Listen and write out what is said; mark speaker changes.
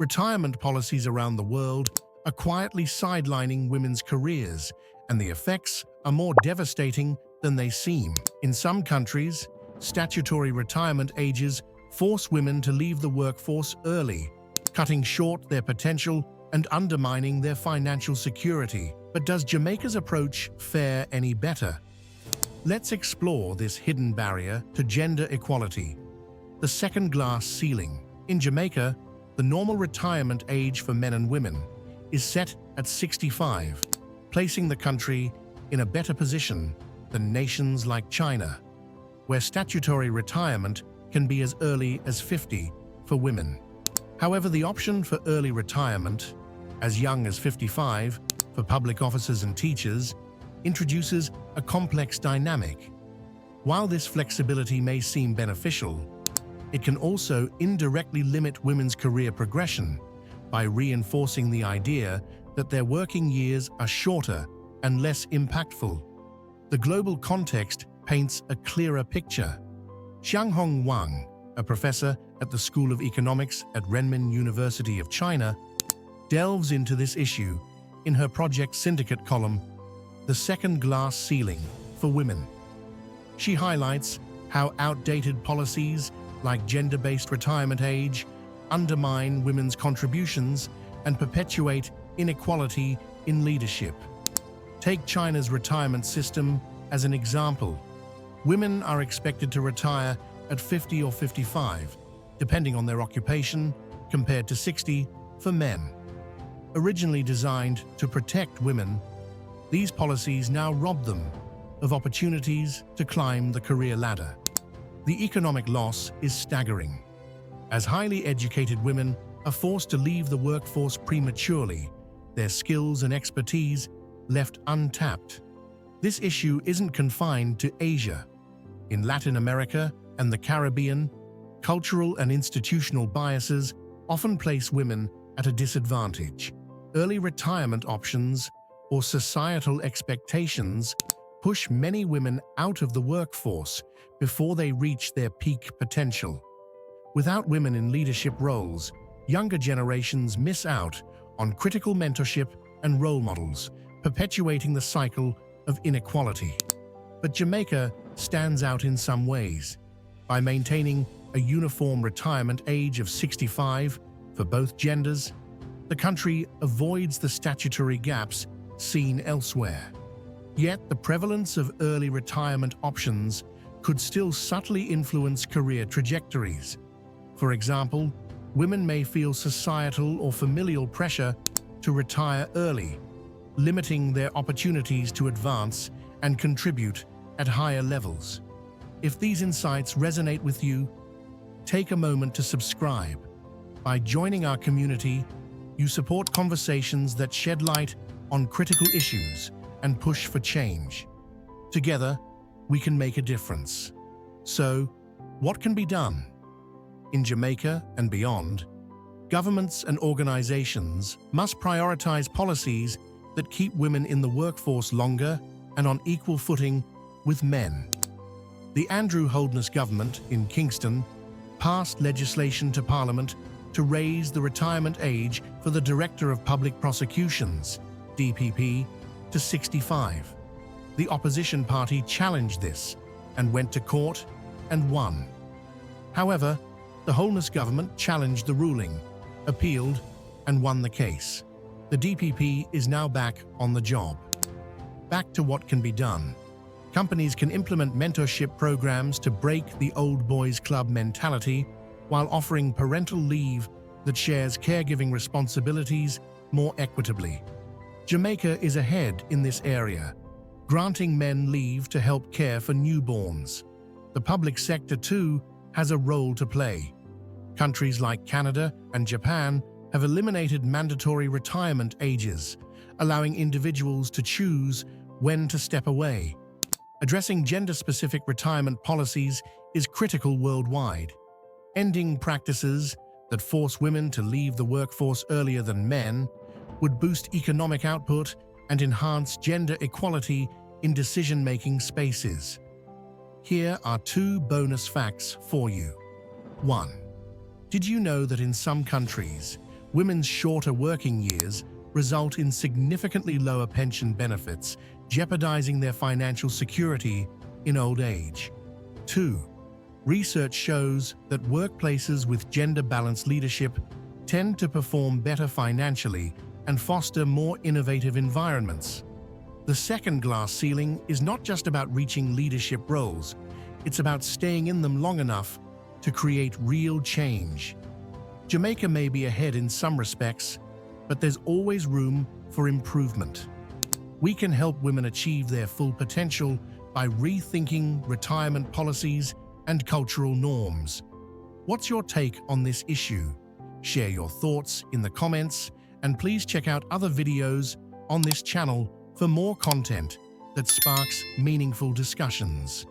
Speaker 1: Retirement policies around the world are quietly sidelining women's careers, and the effects are more devastating than they seem. In some countries, statutory retirement ages force women to leave the workforce early, cutting short their potential and undermining their financial security. But does Jamaica's approach fare any better? Let's explore this hidden barrier to gender equality, the second glass ceiling. In Jamaica, the normal retirement age for men and women is set at 65, placing the country in a better position than nations like China, where statutory retirement can be as early as 50 for women. However, the option for early retirement, as young as 55, for public officers and teachers, introduces a complex dynamic. While this flexibility may seem beneficial, it can also indirectly limit women's career progression by reinforcing the idea that their working years are shorter and less impactful. The global context paints a clearer picture. Xianghong Wang, a professor at the School of Economics at Renmin University of China, delves into this issue in her Project Syndicate column, The Second Glass Ceiling for Women. She highlights how outdated policies like gender-based retirement age undermine women's contributions and perpetuate inequality in leadership. Take China's retirement system as an example. Women are expected to retire at 50 or 55, depending on their occupation, compared to 60 for men. Originally designed to protect women, these policies now rob them of opportunities to climb the career ladder. The economic loss is staggering, as highly educated women are forced to leave the workforce prematurely, their skills and expertise left untapped. This issue isn't confined to Asia. In Latin America and the Caribbean, cultural and institutional biases often place women at a disadvantage. Early retirement options or societal expectations push many women out of the workforce before they reach their peak potential. Without women in leadership roles, younger generations miss out on critical mentorship and role models, perpetuating the cycle of inequality. But Jamaica stands out in some ways. By maintaining a uniform retirement age of 65 for both genders, the country avoids the statutory gaps seen elsewhere. Yet the prevalence of early retirement options could still subtly influence career trajectories. For example, women may feel societal or familial pressure to retire early, limiting their opportunities to advance and contribute at higher levels. If these insights resonate with you, take a moment to subscribe. By joining our community, you support conversations that shed light on critical issues and push for change. Together, we can make a difference. So, what can be done? In Jamaica and beyond, governments and organizations must prioritize policies that keep women in the workforce longer and on equal footing with men. The Andrew Holness government in Kingston passed legislation to Parliament to raise the retirement age for the Director of Public Prosecutions, DPP, to 65. The opposition party challenged this and went to court and won. However, the Holness government challenged the ruling, appealed, and won the case. The DPP is now back on the job. Back to what can be done. Companies can implement mentorship programs to break the old boys club mentality while offering parental leave that shares caregiving responsibilities more equitably. Jamaica is ahead in this area, granting men leave to help care for newborns. The public sector, too, has a role to play. Countries like Canada and Japan have eliminated mandatory retirement ages, allowing individuals to choose when to step away. Addressing gender-specific retirement policies is critical worldwide. Ending practices that force women to leave the workforce earlier than men would boost economic output and enhance gender equality in decision-making spaces. Here are 2 bonus facts for you. 1. Did you know that in some countries, Women's shorter working years result in significantly lower pension benefits, jeopardizing their financial security in old age. 2. Research shows that workplaces with gender-balanced leadership tend to perform better financially and foster more innovative environments. The second glass ceiling is not just about reaching leadership roles, it's about staying in them long enough to create real change. Jamaica may be ahead in some respects, but there's always room for improvement. We can help women achieve their full potential by rethinking retirement policies and cultural norms. What's your take on this issue? Share your thoughts in the comments, and please check out other videos on this channel for more content that sparks meaningful discussions.